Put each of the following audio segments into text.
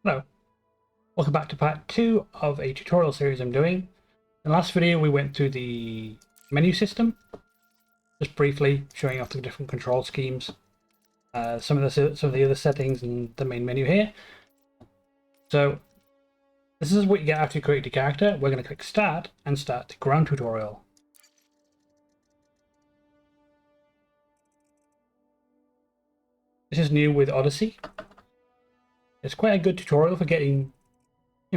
Hello, welcome back to part 2 of a tutorial series I'm doing. In the last video we went through the menu system, just briefly showing off the different control schemes, some of the other settings in the main menu here. So this is what you get after you create your character. We're going to click Start and start the ground tutorial. This is new with Odyssey. It's quite a good tutorial for getting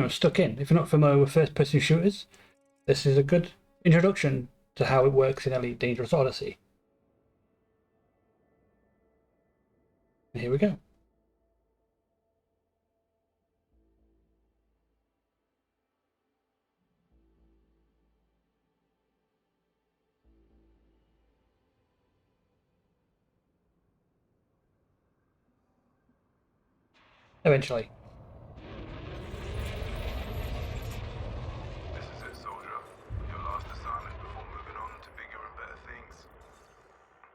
stuck in. If you're not familiar with first-person shooters, this is a good introduction to how it works in Elite Dangerous Odyssey. And here we go. Eventually. This is it, soldier. Your last assignment before moving on to bigger and better things.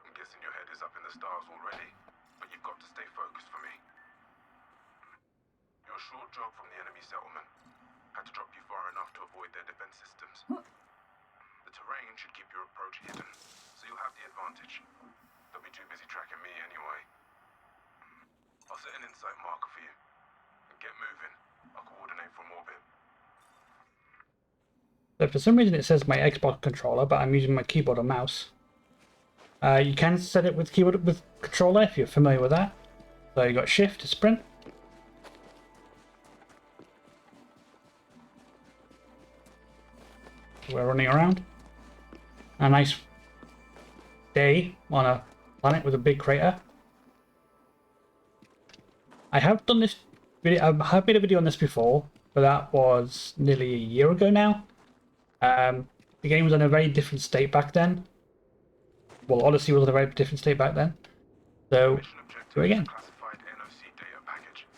I'm guessing your head is up in the stars already, but you've got to stay focused for me. Your short jog from the enemy settlement had to drop you far enough to avoid their defense systems. The terrain should keep your approach hidden, so you'll have the advantage. They'll be too busy tracking me anyway. I'll set an insight marker for you. And get moving. I'll coordinate from orbit. So for some reason it says my Xbox controller, but I'm using my keyboard or mouse. You can set it with keyboard with controller if you're familiar with that. So you got Shift to sprint. We're running around. A nice day on a planet with a big crater. I have done this video. I have made a video on this before, but that was nearly a year ago now. The game was in a very different state back then. Well, Odyssey was in a very different state back then. So, do it again. Classified NOC data package.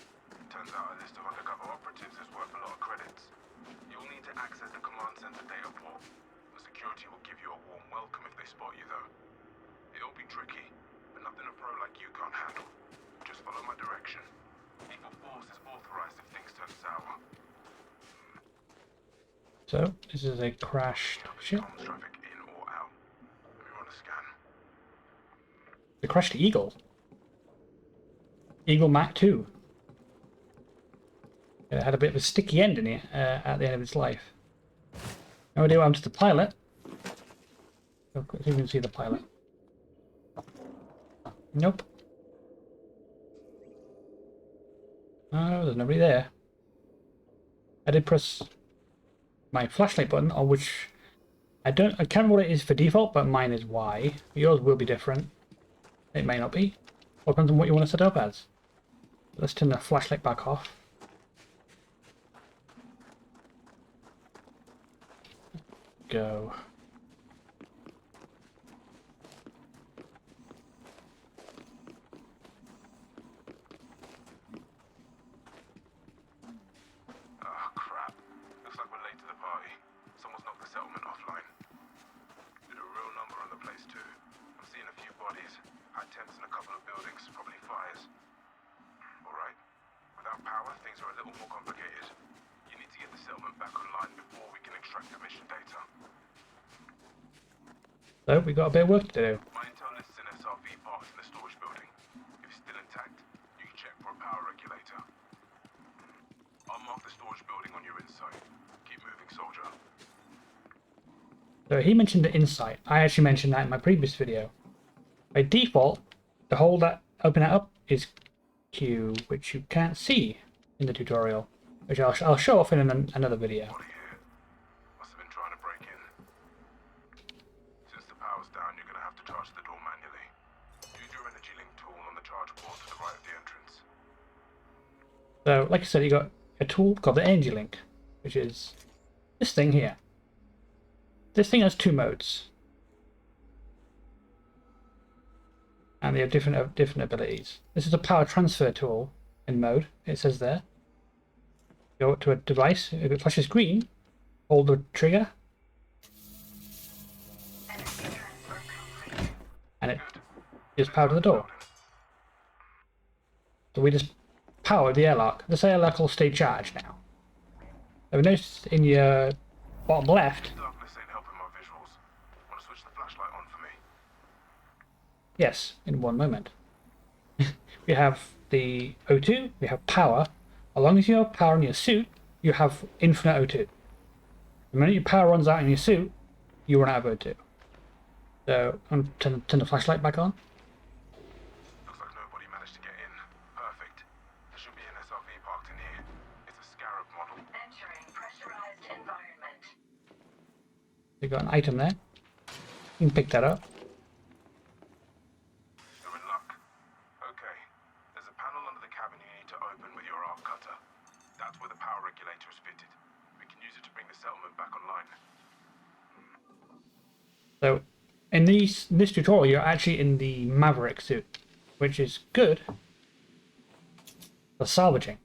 Turns out a list of undercover operatives is worth a lot of credits. You'll need to access the command center data port. The security will give you a warm welcome if they spot you, though. It'll be tricky, but nothing a pro like you can't handle. Just follow my direction. Lethal force is authorized if things turn sour. So, this is a crashed ship. Comms traffic in or out. Let me run a scan. The crashed Eagle. Eagle Mach 2. It had a bit of a sticky end in it at the end of its life. No idea what happened to the pilot. So you can see the pilot. Nope. Oh, there's nobody there. I did press my flashlight button, on which I can't remember what it is for default, but mine is Y. Yours will be different. It may not be. Or depends on what you want to set it up as. Let's turn the flashlight back off. Go. Ah, crap. Looks like we're late to the party. Someone's knocked the settlement offline. Did a real number on the place, too. I'm seeing a few bodies. High temps in a couple of buildings, probably fires. Alright. Without power, things are a little more complicated. You need to get the settlement back online before we can extract the mission data. So, we got a bit of work to do. My intel lists in SRV parts in the storage building. If it's still intact, you can check for a power regulator. I'll mark the storage building on your insight. Keep moving, soldier. So he mentioned the insight. I actually mentioned that in my previous video. By default, the hole that open that up is Q, which you can't see in the tutorial, which I'll show off in another video. Body here. Must have been trying to break in. Since the power's down, you're gonna have to charge the door manually. Use your energy link tool on the charge port to the right of the entrance. So, like I said, you got a tool called the Energy Link, which is this thing here. This thing has two modes, and they have different abilities. This is a power transfer tool in mode. It says there. Go to a device. If it flashes green, hold the trigger, and it gives power to the door. So we just power the airlock. This airlock will stay charged now. So notice in your bottom left. Darkness ain't helping my visuals. Want to switch the flashlight on for me? Yes, in one moment. We have the O2, we have power. As long as you have power in your suit, you have infinite O2. The minute your power runs out in your suit, you run out of O2. So, I'm turn the flashlight back on. Looks like nobody managed to get in. Perfect. There should be an SRV parked in here. It's a Scarab model. Entering pressurized environment. You've got an item there. You can pick that up. You're in luck. Okay. There's a panel under the cabin you need to open with your arc cutter. That's where the power regulator is fitted. We can use it to bring the settlement back online. So, in this tutorial, you're actually in the Maverick suit, which is good for salvaging.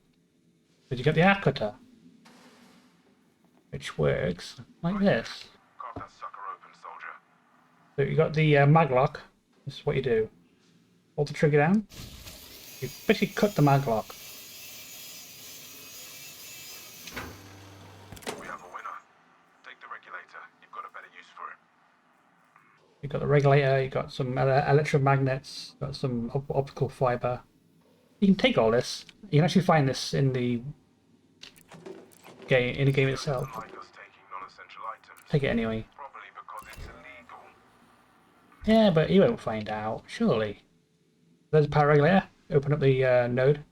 Because you get the arc cutter, which works like this. Carve that sucker open, soldier. So you got the maglock. This is what you do. Hold the trigger down. You basically cut the maglock. We have a winner. Take the regulator. You've got a better use for it. You've got the regulator, you've got some electromagnets, got some optical fiber. You can take all this. You can actually find this in the game itself. Doesn't like us taking non-essential items. Take it anyway. Probably because it's illegal. Yeah, but you won't find out, surely. There's a power regulator. Open up the node,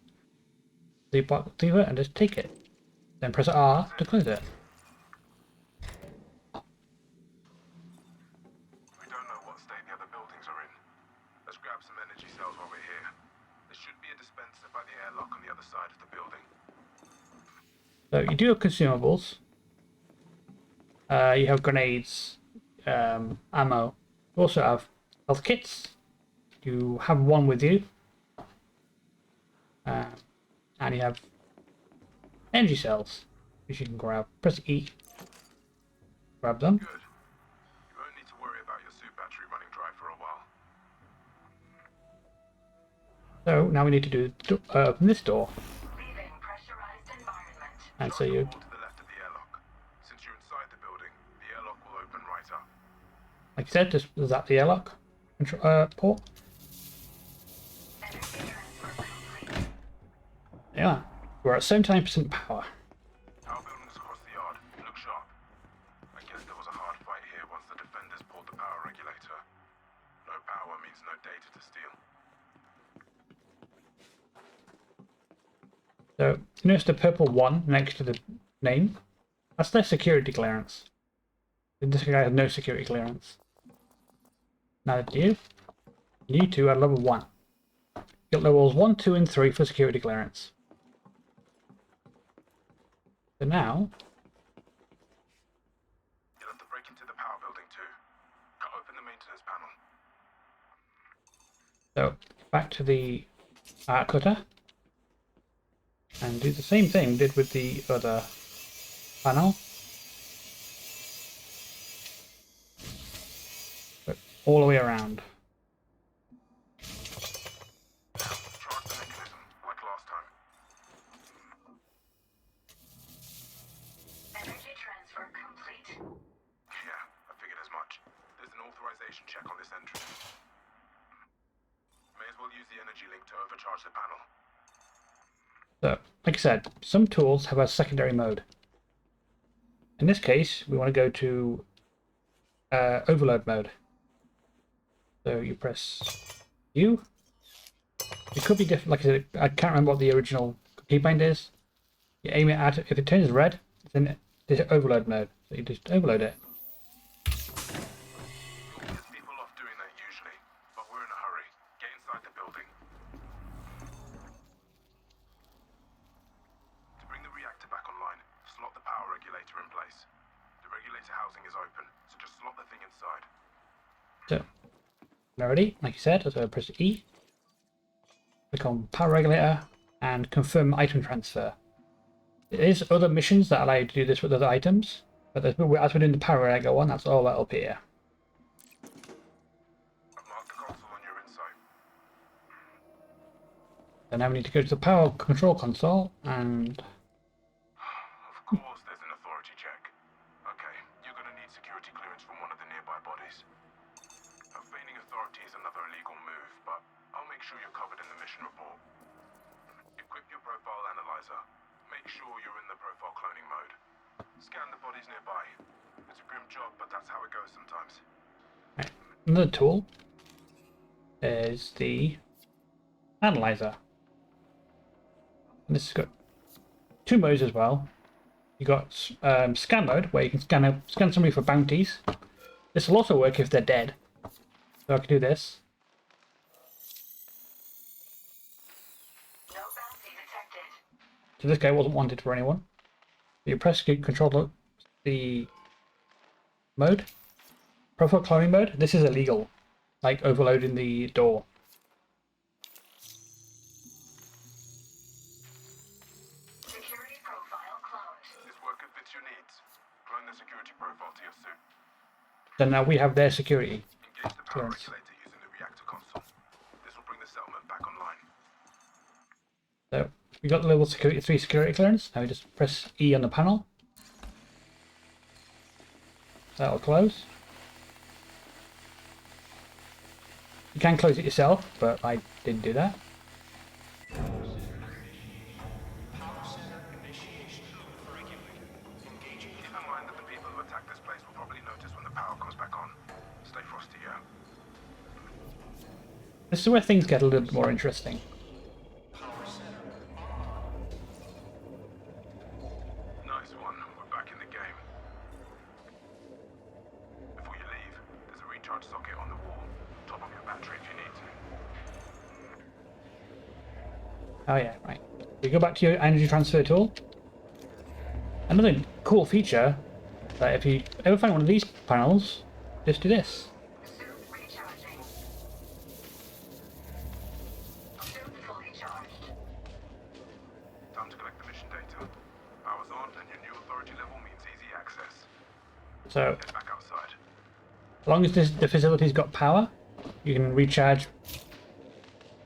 the box lever, and just take it. Then press R to close it. We don't know what state the other buildings are in. Let's grab some energy cells while we're here. There should be a dispenser by the airlock on the other side of the building. So you do have consumables. You have grenades, ammo. You also have health kits. You have one with you. And you have energy cells, which you can grab. Press E. Grab them. Good. You won't need to worry about your suit battery running dry for a while. So now we need to do open this door. Leaving pressurized environment. And so Charge the you, wall to the left of the airlock. Since you're inside the building, the airlock will open right up. like I said, just zap the airlock port. Energy transfer complete. Yeah, we're at 79% power. Power buildings across the yard. Look sharp. I guess there was a hard fight here once the defenders pulled the power regulator. No power means no data to steal. So notice the purple one next to the name. That's their security clearance. This guy has no security clearance. Neither do you. You two are level 1. You get levels 1, 2, and 3 for security clearance. So now, You'll have to break into the power building too. Cut open the maintenance panel. so back to the arc cutter. And do the same thing we did with the other panel. But all the way around. Charge the mechanism, like last time. Energy transfer complete. Yeah, I figured as much. There's an authorization check on this entry. May as well use the energy link to overcharge the panel. So, like I said, some tools have a secondary mode. In this case, we want to go to overload mode. So you press U. It could be different. Like I said, I can't remember what the original keybind is. You aim it at it. If it turns red, then it's overload mode. So you just overload it. There's people off doing that usually, but we're in a hurry. Get inside the building. To bring the reactor back online, slot the power regulator in place. The regulator housing is open, so just slot the thing inside. So, already, like you said, so I press E. Click on power regulator and confirm item transfer. There is other missions that allow you to do this with other items, but as we're doing the power regulator one, that's all that'll appear. I've marked the console on your insight. Then now we need to go to the power control console and Of course there's an authority check. Okay, you're gonna need security clearance from one of the nearby bodies. Feigning authority is another illegal move, but I'll make sure you're covered in the mission report. Equip your profile analyzer. Make sure you're in the profile cloning mode. Scan the bodies nearby. It's a grim job, but that's how it goes sometimes. another tool is the analyzer. And this has got two modes as well. You got scan mode, where you can scan somebody for bounties. This will also work if they're dead. So I can do this. No bounty detected. So this guy wasn't wanted for anyone. You press control the mode. Profile cloning mode. This is illegal. Like overloading the door. Security profile cloned. This worker fits your needs. Clone the security profile to your suit. So now we have their security. Engage the power Clearance. regulator using the reactor console. This will bring the settlement back online. So we got the level 3 security clearance. Now we just press E on the panel. That'll close. You can close it yourself, but I didn't do that. Keep in mind that the people who attack this place will probably notice when the power comes back on. Stay frosty, yeah? This is where things get a little bit more interesting. Nice one. We're back in the game. Before you leave, there's a recharge socket on the wall. Top up your battery if you need to. Oh yeah, right. You go back to your energy transfer tool. Another cool feature that if you ever find one of these panels, just do this. Suit recharging. Suit fully charged. Time to collect the mission data. Power's on, and your new authority level means easy access. So Head back outside. as long as the facility's got power, you can recharge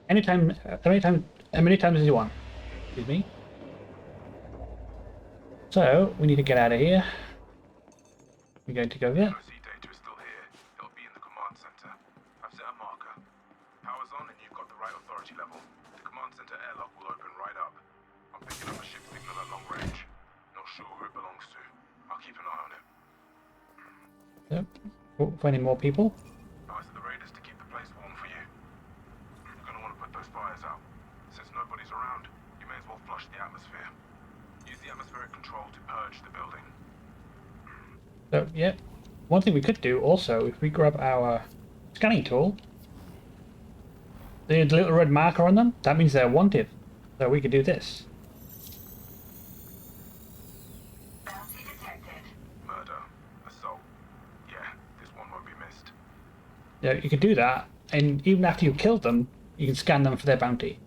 anytime, as many times as you want. Excuse me. So we need to get out of here. We're going to go here. OC data is still here. It'll be in the command center. I've set a marker. Power's on, and you've got the right authority level. The command center airlock will open right up. I'm picking up a ship signal at long range. Not sure who it belongs to. I'll keep an eye on it. Yep. Oh, finding more people. Eyes of the raiders to keep the place warm for you. You're gonna want to put those fires out. Since nobody's around, you may as well flush the atmosphere. Use the atmospheric control to purge the building. So yeah, one thing we could do also, if we grab our scanning tool, the little red marker on them, that means they're wanted. So we could do this. Bounty detected. Murder. Assault. Yeah, this one won't be missed. Yeah, you could do that, and even after you killed them, you can scan them for their bounty.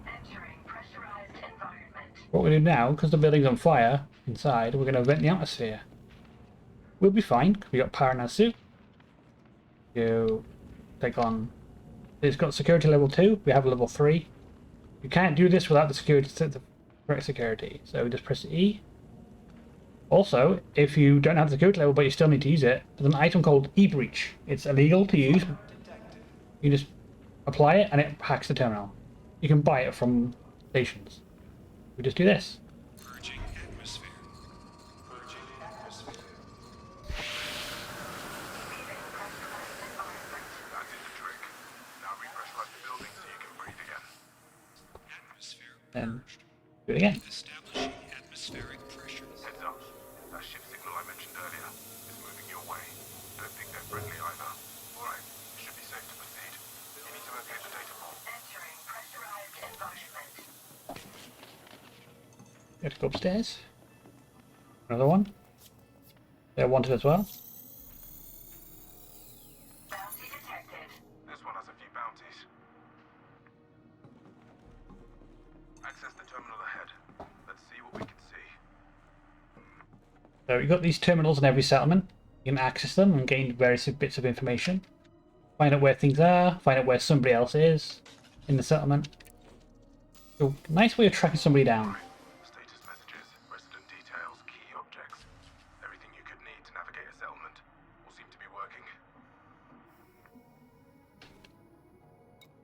Entering pressurized environment. What we do now, because the building's on fire inside, we're going to vent the atmosphere. We'll be fine, because we got power in our suit. You take on... It's got security level 2, we have level 3. You can't do this without the correct security, so we just press E. Also, if you don't have the security level but you still need to use it, there's an item called E-Breach. It's illegal to use. You just apply it and it hacks the terminal. You can buy it from stations. We just do this. Purging atmosphere. Purging atmosphere. Leaving pressurized environment. That did the trick. Now repressurize the building so you can breathe again. Atmosphere Then purged. do it again. Establishing atmospheric pressures. Heads up. That ship signal I mentioned earlier is moving your way. Don't think they're friendly either. Alright, it should be safe to proceed. You need to locate the data vault. Entering pressurized environment. You have to go upstairs. Another one. They're wanted as well. Bounty detected. This one has a few bounties. Access the terminal ahead. Let's see what we can see. So you've got these terminals in every settlement. You can access them and gain various bits of information. Find out where things are, find out where somebody else is in the settlement. So, nice way of tracking somebody down. Status messages, resident details, key objects. Everything you could need to navigate a settlement. All seem to be working.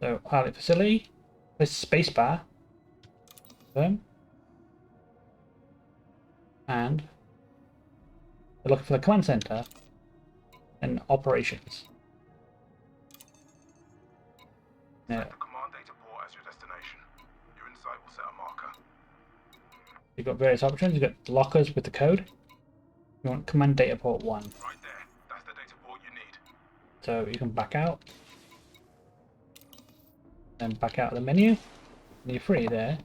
So, pilot facility. This spacebar. And we're looking for the command center and operations. Now, The command data port as your destination. Your insight will set a marker. you've got various options. You've got lockers with the code. You want command data port 1. Right there. That's the data port you need. So you can back out. Then back out of the menu. And you're free there.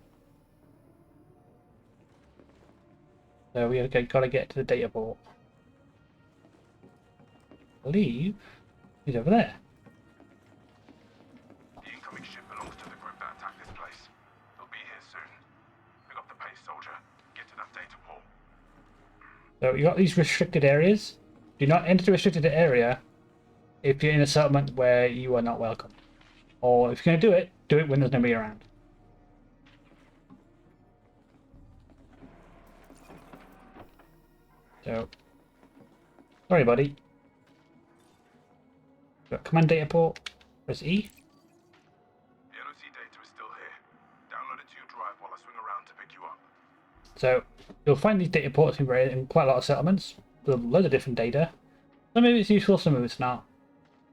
So we gotta get to the data port. I believe he's over there. The incoming ship belongs to the group that attacked this place. They'll be here soon. Pick up the pace, soldier. Get to that data port. So you got these restricted areas. Do not enter the restricted area if you're in a settlement where you are not welcome. Or if you're going to do it when there's nobody around. So, sorry buddy. Got command data port, press E. The NOC data is still here. Download it to your drive while I swing around to pick you up. So, you'll find these data ports in quite a lot of settlements. There's loads of different data. Some of it's useful, some of it's not.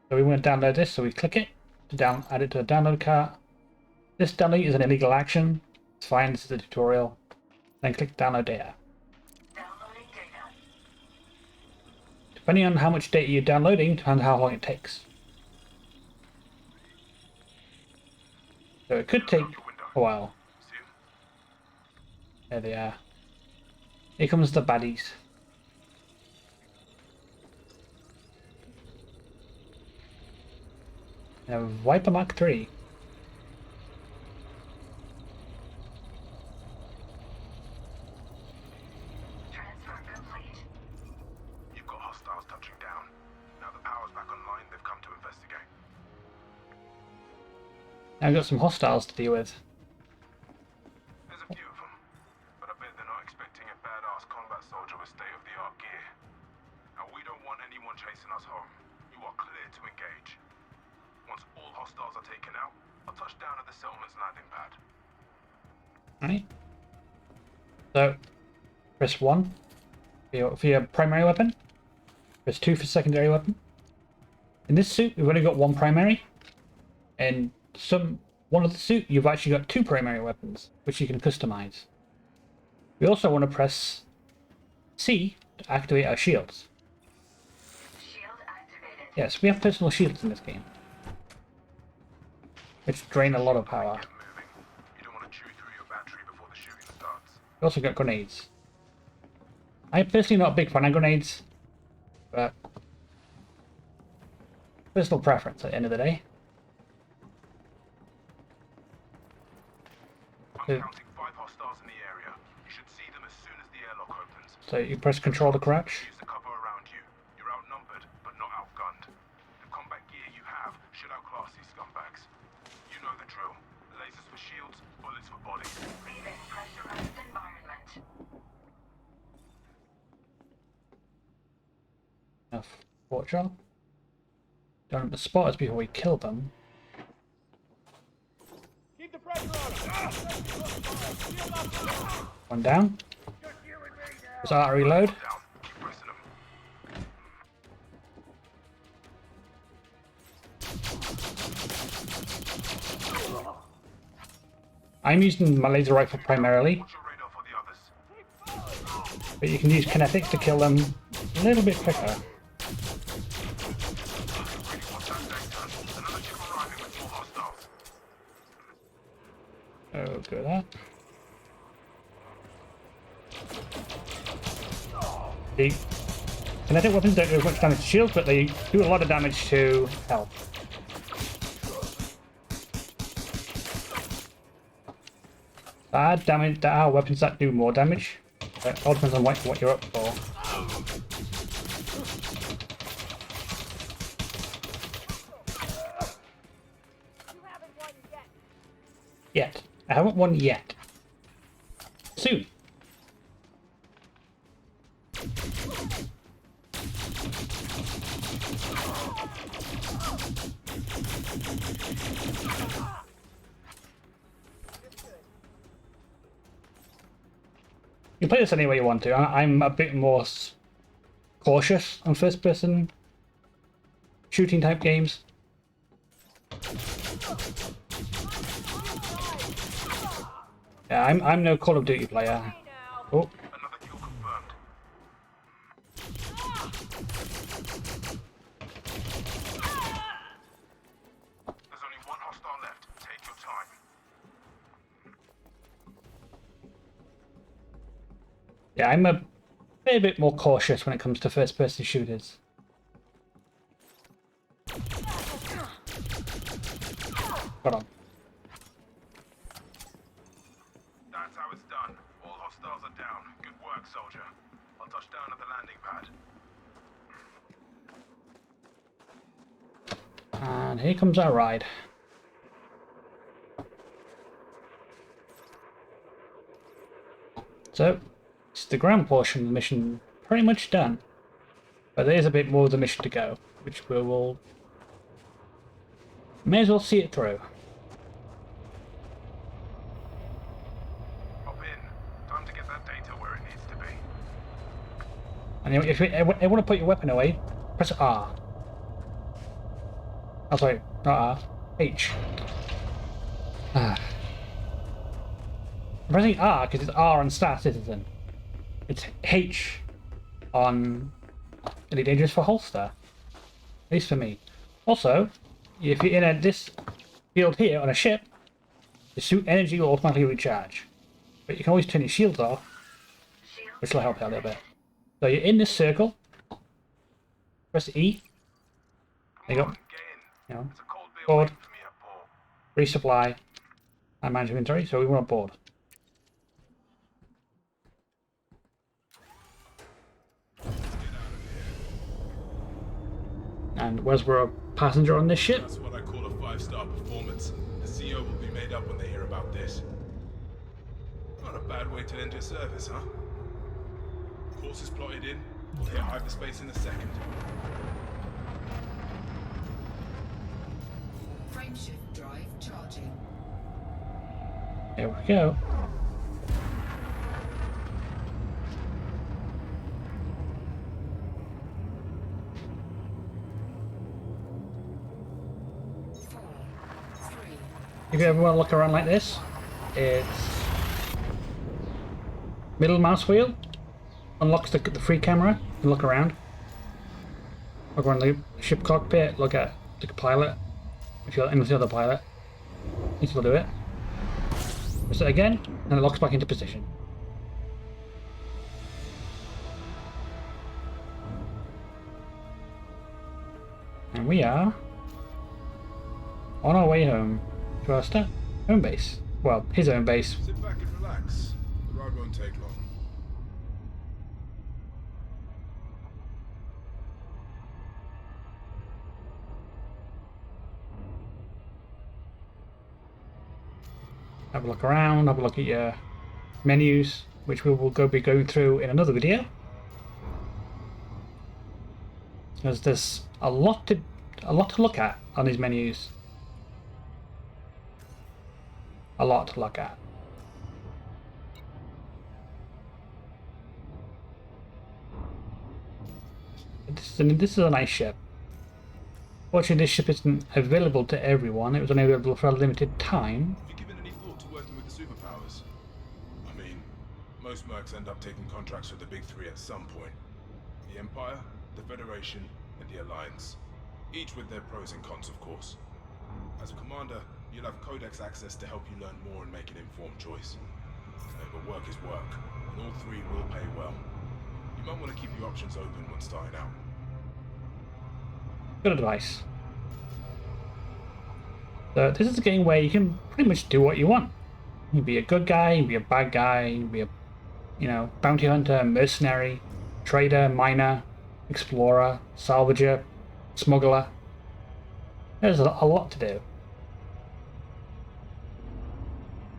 So we want to download this, so we click it to add it to the download cart. This download is an illegal action. It's fine, this is a tutorial. Then click download data. Downloading data. Depending on how much data you're downloading, depends on how long it takes. So it could take a while. See him? There they are. Here comes the baddies. Now, Viper Mark 3. Transfer complete. You've got hostiles touching down. Now the power's back online, they've come to investigate. Now we've got some hostiles to deal with. There's a few of them, but I bet they're not expecting a badass combat soldier with state-of-the-art gear. Now we don't want anyone chasing us home. You are clear to engage. Once all hostiles are taken out, I'll touch down at the settlement's landing pad. Right. So, press 1 for your primary weapon. Press 2 for secondary weapon. In this suit, we've only got one primary. And one of the suit, you've actually got 2 primary weapons, which you can customize. We also want to press C to activate our shields. Shield activated. Yes, we have personal shields in this game, which drain a lot of power. Get moving. You don't want to chew through your battery before the shooting starts. We also got grenades. I'm personally not a big fan of grenades, but personal preference at the end of the day. I'm So- counting 5 hostiles in the area. You should see them as soon as the airlock opens. So you press control to crouch. Use the cover around you. You're outnumbered, but not outgunned. The combat gear you have should outclass these scumbags. You know the drill. Lasers for shields, bullets for bodies. Leaving pressurized environment. Enough watch on. Don't the spotters before we kill them. Keep the pressure on him. One down. There's auto reload. Down. Keep pressing them. I'm using my laser rifle primarily, Watch your radar for the others. but you can use kinetics to kill them a little bit quicker. Really want that data. Another ship arriving with more hostiles. Oh, good at that. The kinetic weapons don't do as much damage to shields, but they do a lot of damage to health. Bad damage. There are weapons that do more damage. It all depends on what you're up for. Yet. I haven't won yet. Soon. You can play this any way you want to. I'm a bit more cautious on first-person shooting type games. Yeah, I'm no Call of Duty player. Oh, Another kill confirmed. There's only one hostile left. Take your time. yeah, I'm a fair bit more cautious when it comes to first-person shooters. Hold on. That's how it's done. All hostiles are down. Good work, soldier. I'll touch down at the landing pad. And here comes our ride. So, it's the ground portion of the mission pretty much done. But there is a bit more of the mission to go, which we will... may as well see it through. Hop in. Time to get that data where it needs to be. And if you want to put your weapon away, press R. Oh, sorry, not R. H. Ah. I'm pressing R because it's R on Star Citizen. It's H on Elite Dangerous for Holster. At least for me. Also, if you're in this field here on a ship, the suit energy will automatically recharge. But you can always turn your shields off, which will help out a little bit. So you're in this circle. Press E. There you go. Get in. You know, It's a cold beer board, waiting for me at port. resupply, and manage inventory. So we want to board. And whereas we're a passenger on this ship, That's what I call a 5-star performance. The CEO will be made up when they hear about this. Not a bad way to end your service, huh? Course is plotted in. We'll hit hyperspace in a second. Frameshift drive charging. there we go. If you ever want to look around like this, it's middle mouse wheel unlocks the free camera and look around. Look around the ship cockpit, look at the pilot. If you're in the other pilot, you can still do it. Press it again, and it locks back into position. And we are on our way home to our home base. Well, his own base. Sit back and relax. The ride won't take long. Have a look around, have a look at your menus, which we will be going through in another video. Because there's a lot to look at on these menus. A lot to look at. This is a nice ship. Fortunately, this ship isn't available to everyone. It was only available for a limited time. Have you given any thought to working with the superpowers? I mean, most mercs end up taking contracts with the big three at some point. The Empire, the Federation, and the Alliance. Each with their pros and cons, of course. As a commander, you'll have Codex access to help you learn more and make an informed choice. But work is work, and all three will pay well. You might want to keep your options open when starting out. Good advice. So this is a game where you can pretty much do what you want. You can be a good guy, you can be a bad guy, you can be a bounty hunter, mercenary, trader, miner, explorer, salvager, smuggler. There's a lot to do.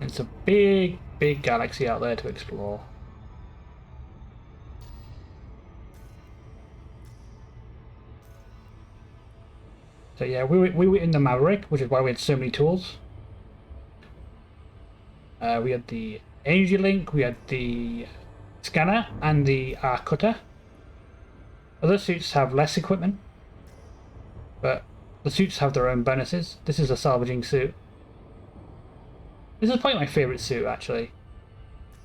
It's a big, big galaxy out there to explore. So yeah, we were in the Maverick, which is why we had so many tools. We had the energy link, we had the scanner, and the cutter. Other suits have less equipment, but the suits have their own bonuses. This is a salvaging suit. This is probably my favourite suit, actually,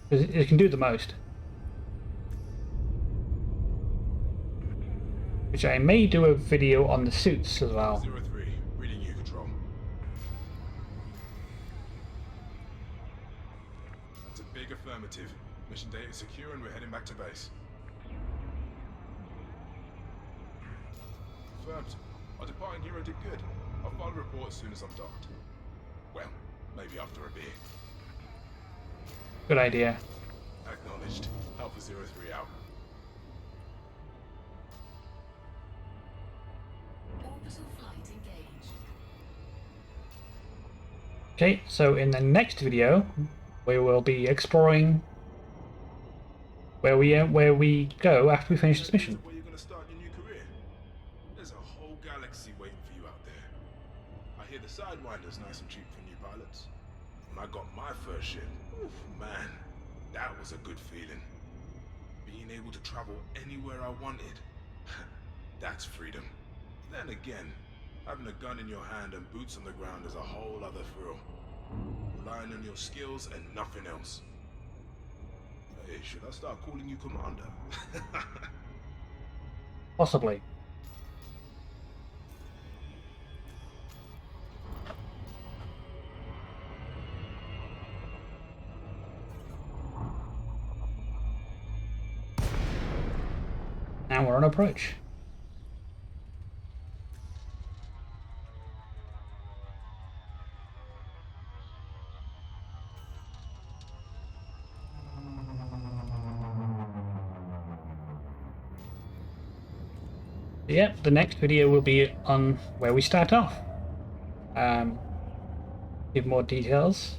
because it can do the most. Which I may do a video on the suits as well. 03, reading you, Control. That's a big affirmative. Mission data secure and we're heading back to base. Confirmed. Our departing hero did good. I'll file a report as soon as I'm docked. Well, maybe after a beer. Good idea. Acknowledged. Alpha 03 out. Orbital flight engaged. Okay, so in the next video, we will be exploring where we go after we finish this mission. Where you're gonna start your new career? There's a whole galaxy waiting for you out there. I hear the Sidewinder's nice and cheap for new pilots. When I got my first ship, oof, man, that was a good feeling. Being able to travel anywhere I wanted. That's freedom. Then again, having a gun in your hand and boots on the ground is a whole other thrill. Relying on your skills and nothing else. Hey, should I start calling you Commander? Possibly. Now we're on approach. Yep, the next video will be on where we start off. Give more details.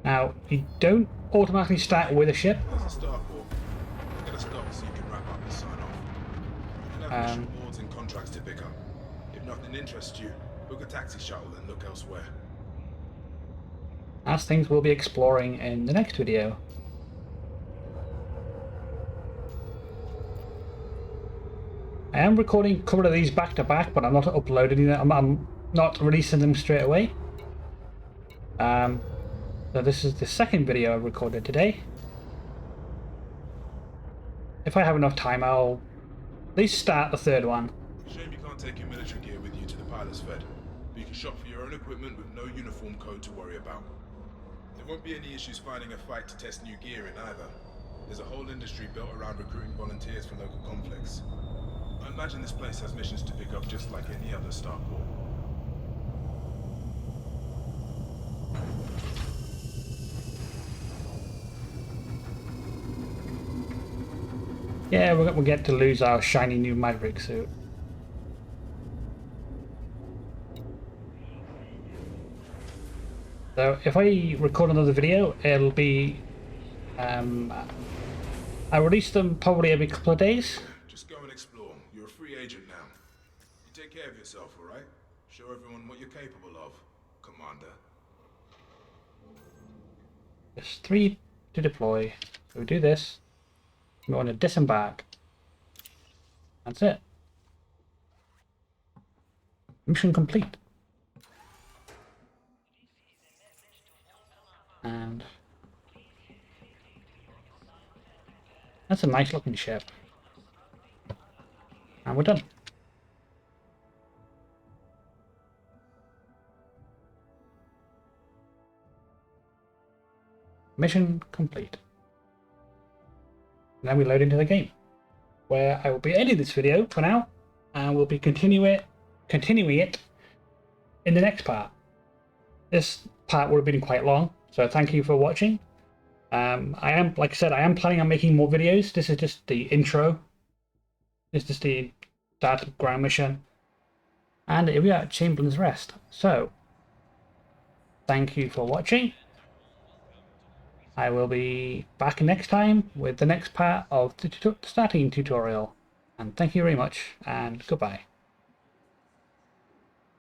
Now, you don't automatically start with a ship. There's a start port. Get a stop so you can wrap up and sign off. You'll have mission boards and contracts to pick up. If nothing interests you, book a taxi shuttle and look elsewhere. As things we'll be exploring in the next video. I am recording a couple of these back to back, but I'm not uploading them. I'm not releasing them straight away. So this is the second video I recorded today. If I have enough time, I'll at least start the third one. Shame you can't take your military gear with you to the pilot's fed. But you can shop for your own equipment with no uniform code to worry about. There won't be any issues finding a fight to test new gear in either. There's a whole industry built around recruiting volunteers for local conflicts. I imagine this place has missions to pick up just like any other starport. Yeah, we'll get to lose our shiny new Maverick suit. So if I record another video, it'll be I release them probably every couple of days. Just go and explore. You're a free agent now. You take care of yourself, alright? Show everyone what you're capable of, Commander. There's 3 to deploy. So we do this. We want to disembark. That's it. Mission complete. And that's a nice looking ship. And we're done. Mission complete. Now we load into the game, where I will be ending this video for now, and we'll be continuing it in the next part. This part would have been quite long, so thank you for watching. Like I said, I am planning on making more videos. This is just the intro. This is just the start of ground mission, and here we are at Chamberlain's Rest. So, thank you for watching. I will be back next time with the next part of the starting tutorial. And thank you very much, and goodbye.